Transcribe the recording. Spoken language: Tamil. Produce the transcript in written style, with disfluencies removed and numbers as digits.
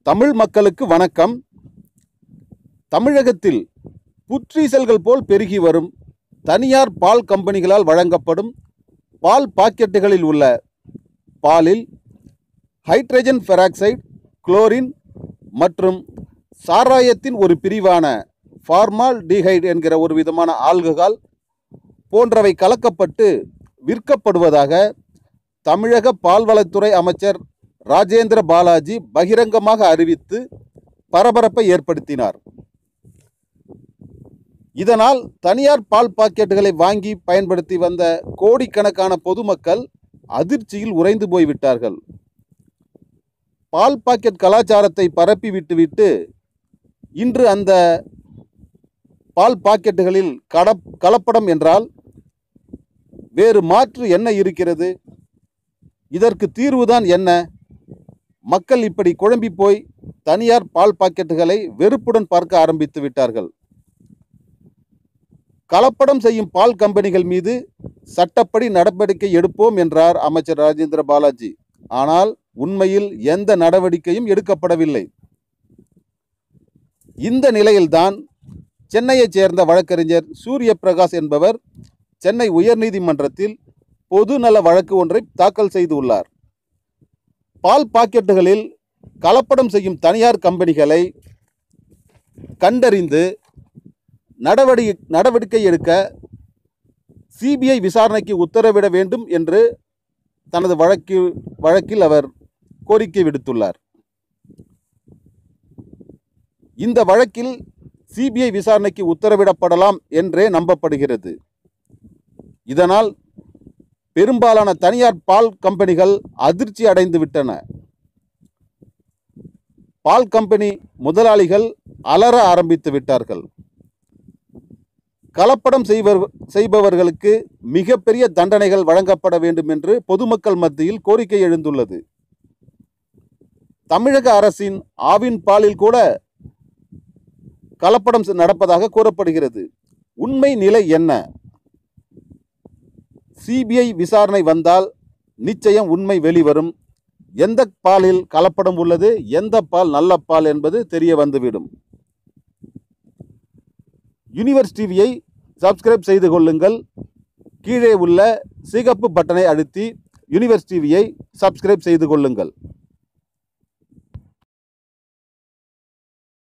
தமிழ் மக்களுக்கு வணக்கம். தமிழகத்தில் புற்றீசல்கள் போல் பெருகி வரும் தனியார் பால் கம்பெனிகளால் வழங்கப்படும் பால் பாக்கெட்டுகளில் உள்ள பாலில் ஹைட்ரஜன் பெராக்சைடு, குளோரின் மற்றும் சாராயத்தின் ஒரு பிரிவான ஃபார்மால்டிஹைடு என்கிற ஒரு விதமான ஆல்கஹால் போன்றவை கலக்கப்பட்டு விற்கப்படுவதாக தமிழக பால்வளத்துறை அமைச்சர் ராஜேந்திர பாலாஜி பகிரங்கமாக அறிவித்து பரபரப்பை ஏற்படுத்தினார். இதனால் தனியார் பால் பாக்கெட்டுகளை வாங்கி பயன்படுத்தி வந்த கோடிக்கணக்கான பொதுமக்கள் அதிர்ச்சியில் உறைந்து போய்விட்டார்கள். பால் பாக்கெட் கலாச்சாரத்தை பரப்பி விட்டுவிட்டு இன்று அந்த பால் பாக்கெட்டுகளில் கலப்படம் என்றால் வேறு மாற்று என்ன இருக்கிறது? இதற்கு தீர்வுதான் என்ன? மக்கள் இப்படி குழம்பி போய் தனியார் பால் பாக்கெட்டுகளை வெறுப்புடன் பார்க்க ஆரம்பித்து விட்டார்கள். கலப்படம் செய்யும் பால் கம்பெனிகள் மீது சட்டப்படி நடவடிக்கை எடுப்போம் என்றார் அமைச்சர் ராஜேந்திர பாலாஜி. ஆனால் உண்மையில் எந்த நடவடிக்கையும் எடுக்கப்படவில்லை. இந்த நிலையில்தான் சென்னையைச் சேர்ந்த வழக்கறிஞர் சூரிய பிரகாஷ் என்பவர் சென்னை உயர்நீதிமன்றத்தில் பொதுநல வழக்கு ஒன்றை தாக்கல் செய்துள்ளார். பால் பாக்கெட்டுகளில் கலப்படம் செய்யும் தனியார் கம்பெனிகளை கண்டறிந்து நடவடிக்கை எடுக்க சிபிஐ விசாரணைக்கு உத்தரவிட வேண்டும் என்று தனது வழக்கில் அவர் கோரிக்கை விடுத்துள்ளார். இந்த வழக்கில் சிபிஐ விசாரணைக்கு உத்தரவிடப்படலாம் என்றே நம்பப்படுகிறது. இதனால் பெரும்பாலான தனியார் பால் கம்பெனிகள் அதிர்ச்சி அடைந்து விட்டன. பால் கம்பெனி முதலாளிகள் அலற ஆரம்பித்து விட்டார்கள். கலப்படம் செய்பவர்களுக்கு மிகப்பெரிய தண்டனைகள் வழங்கப்பட வேண்டும் என்று பொதுமக்கள் மத்தியில் கோரிக்கை எழுந்துள்ளது. தமிழக அரசின் ஆவின் பாலில் கூட கலப்படம் நடப்பதாக கூறப்படுகிறது. உண்மை நிலை என்ன? சிபிஐ விசாரணை வந்தால் நிச்சயம் உண்மை வெளிவரும். எந்த பாலில் கலப்படம் உள்ளது, எந்த பால் நல்ல பால் என்பது தெரிய வந்துவிடும். யூனிவர்ஸ் டிவியை சப்ஸ்கிரைப் செய்து கொள்ளுங்கள். கீழே உள்ள சிகப்பு பட்டனை அழுத்தி யூனிவர்ஸ் டிவியை சப்ஸ்கிரைப் செய்து கொள்ளுங்கள்.